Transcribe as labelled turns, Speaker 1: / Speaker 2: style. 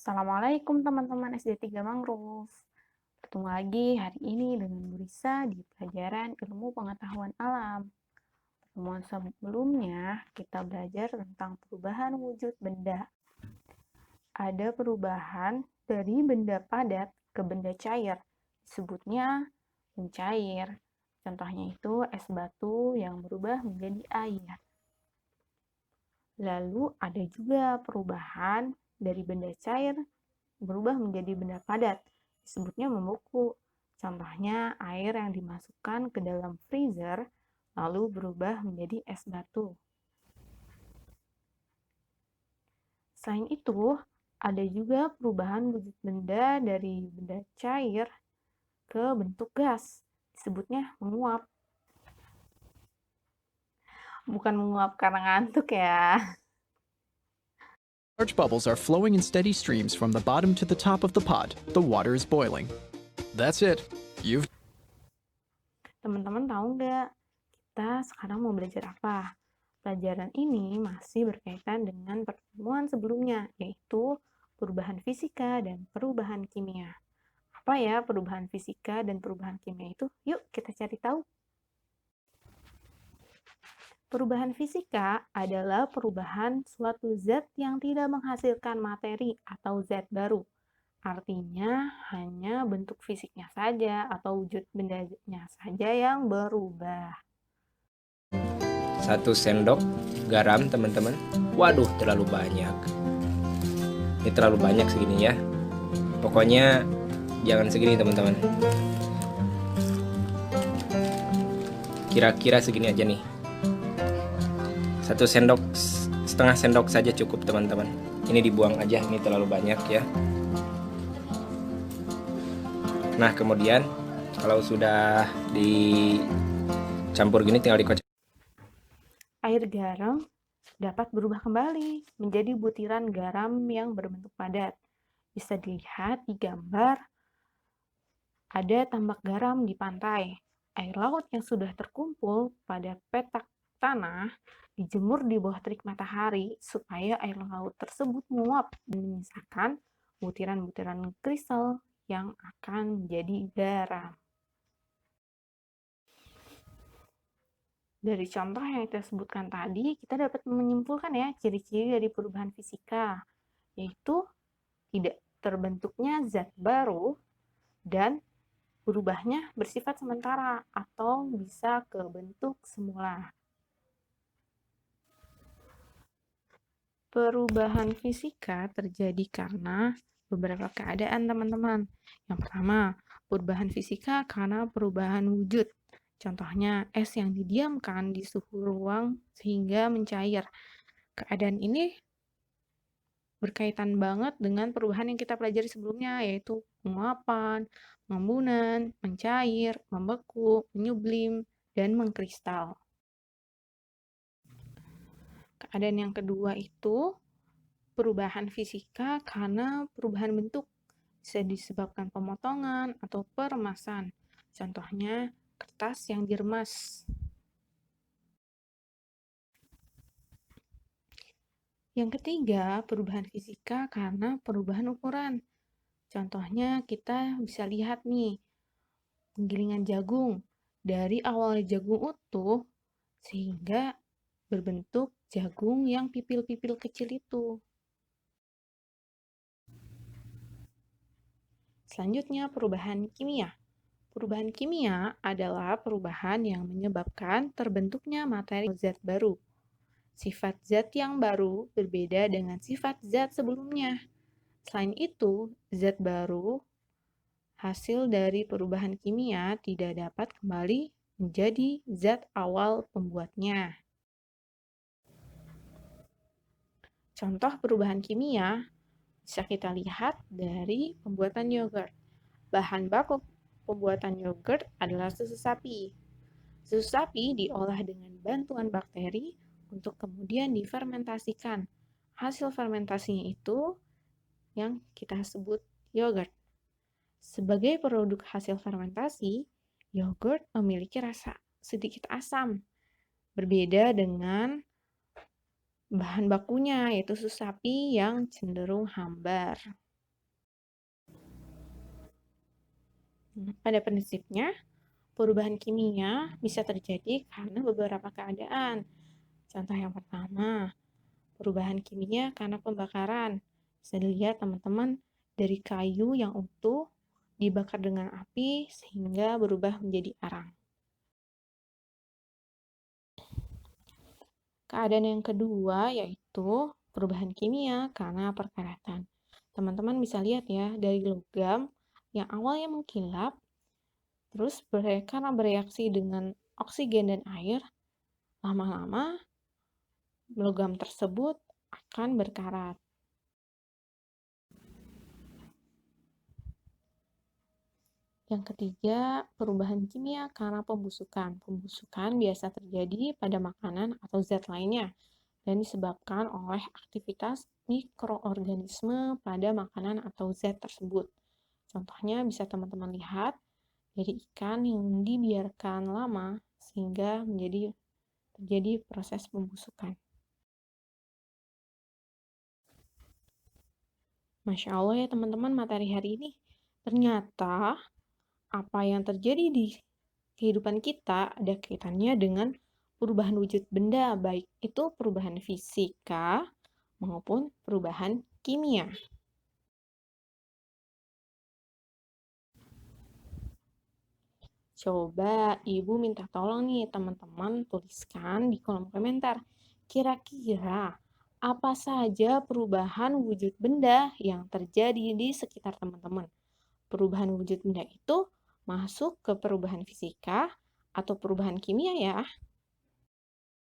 Speaker 1: Assalamualaikum teman-teman SD 3 Mangrove. Bertemu lagi hari ini dengan Bu Risa di pelajaran Ilmu Pengetahuan Alam. Pertemuan sebelumnya kita belajar tentang perubahan wujud benda. Ada perubahan dari benda padat ke benda cair. Disebutnya mencair. Contohnya itu es batu yang berubah menjadi air. Lalu ada juga perubahan dari benda cair berubah menjadi benda padat, disebutnya membeku. Contohnya air yang dimasukkan ke dalam freezer lalu berubah menjadi es batu. Selain itu, ada juga perubahan wujud benda dari benda cair ke bentuk gas, disebutnya menguap. Bukan menguap karena ngantuk ya.
Speaker 2: Large bubbles are flowing in steady streams from the bottom to the top of the pot. The water is boiling. That's it. You've
Speaker 1: Teman-teman tahu nggak, kita sekarang mau belajar apa? Pelajaran ini masih berkaitan dengan pertemuan sebelumnya, yaitu perubahan fisika dan perubahan kimia. Apa ya perubahan fisika dan perubahan kimia itu? Yuk kita cari tahu. Perubahan fisika adalah perubahan suatu zat yang tidak menghasilkan materi atau zat baru. Artinya hanya bentuk fisiknya saja atau wujud bendanya saja yang berubah.
Speaker 3: 1 sendok garam, teman-teman. Waduh, terlalu banyak. Ini terlalu banyak segini ya. Pokoknya jangan segini, teman-teman. Kira-kira segini aja nih. 1,5 sendok saja cukup, teman-teman. Ini dibuang aja, ini terlalu banyak ya. Nah, kemudian kalau sudah dicampur gini tinggal dikocok.
Speaker 1: Air garam dapat berubah kembali menjadi butiran garam yang berbentuk padat. Bisa dilihat di gambar, ada tambak garam di pantai. Air laut yang sudah terkumpul pada petak tanah dijemur di bawah terik matahari supaya air laut tersebut menguap dan menyisakan butiran-butiran kristal yang akan menjadi garam. Dari contoh yang kita sebutkan tadi, kita dapat menyimpulkan ya ciri-ciri dari perubahan fisika, yaitu tidak terbentuknya zat baru dan berubahnya bersifat sementara atau bisa ke bentuk semula. Perubahan fisika terjadi karena beberapa keadaan, teman-teman. Yang pertama, perubahan fisika karena perubahan wujud. Contohnya, es yang didiamkan di suhu ruang sehingga mencair. Keadaan ini berkaitan banget dengan perubahan yang kita pelajari sebelumnya, yaitu penguapan, pengembunan, mencair, membeku, menyublim, dan mengkristal. Keadaan yang kedua itu perubahan fisika karena perubahan bentuk. Bisa disebabkan pemotongan atau peremasan. Contohnya, kertas yang diremas. Yang ketiga, perubahan fisika karena perubahan ukuran. Contohnya, kita bisa lihat nih, penggilingan jagung. Dari awal jagung utuh, sehingga berbentuk jagung yang pipil-pipil kecil itu. Selanjutnya, perubahan kimia. Perubahan kimia adalah perubahan yang menyebabkan terbentuknya materi zat baru. Sifat zat yang baru berbeda dengan sifat zat sebelumnya. Selain itu, zat baru hasil dari perubahan kimia tidak dapat kembali menjadi zat awal pembuatnya. Contoh perubahan kimia bisa kita lihat dari pembuatan yogurt. Bahan baku pembuatan yogurt adalah susu sapi. Susu sapi diolah dengan bantuan bakteri untuk kemudian difermentasikan. Hasil fermentasinya itu yang kita sebut yogurt. Sebagai produk hasil fermentasi, yogurt memiliki rasa sedikit asam. Berbeda dengan bahan bakunya, yaitu susu sapi yang cenderung hambar. Pada prinsipnya, perubahan kimia bisa terjadi karena beberapa keadaan. Contoh yang pertama, perubahan kimia karena pembakaran. Bisa dilihat teman-teman dari kayu yang utuh dibakar dengan api sehingga berubah menjadi arang. Keadaan yang kedua yaitu perubahan kimia karena perkaratan. Teman-teman bisa lihat ya, dari logam yang awalnya mengkilap, terus karena bereaksi dengan oksigen dan air, lama-lama logam tersebut akan berkarat. Yang ketiga, perubahan kimia karena pembusukan. Pembusukan biasa terjadi pada makanan atau zat lainnya dan disebabkan oleh aktivitas mikroorganisme pada makanan atau zat tersebut. Contohnya bisa teman-teman lihat dari ikan yang dibiarkan lama sehingga terjadi proses pembusukan. Masya Allah ya teman-teman, materi hari ini ternyata apa yang terjadi di kehidupan kita ada kaitannya dengan perubahan wujud benda, baik itu perubahan fisika maupun perubahan kimia. Coba Ibu minta tolong nih teman-teman tuliskan di kolom komentar. Kira-kira apa saja perubahan wujud benda yang terjadi di sekitar teman-teman? Perubahan wujud benda itu masuk ke perubahan fisika atau perubahan kimia ya.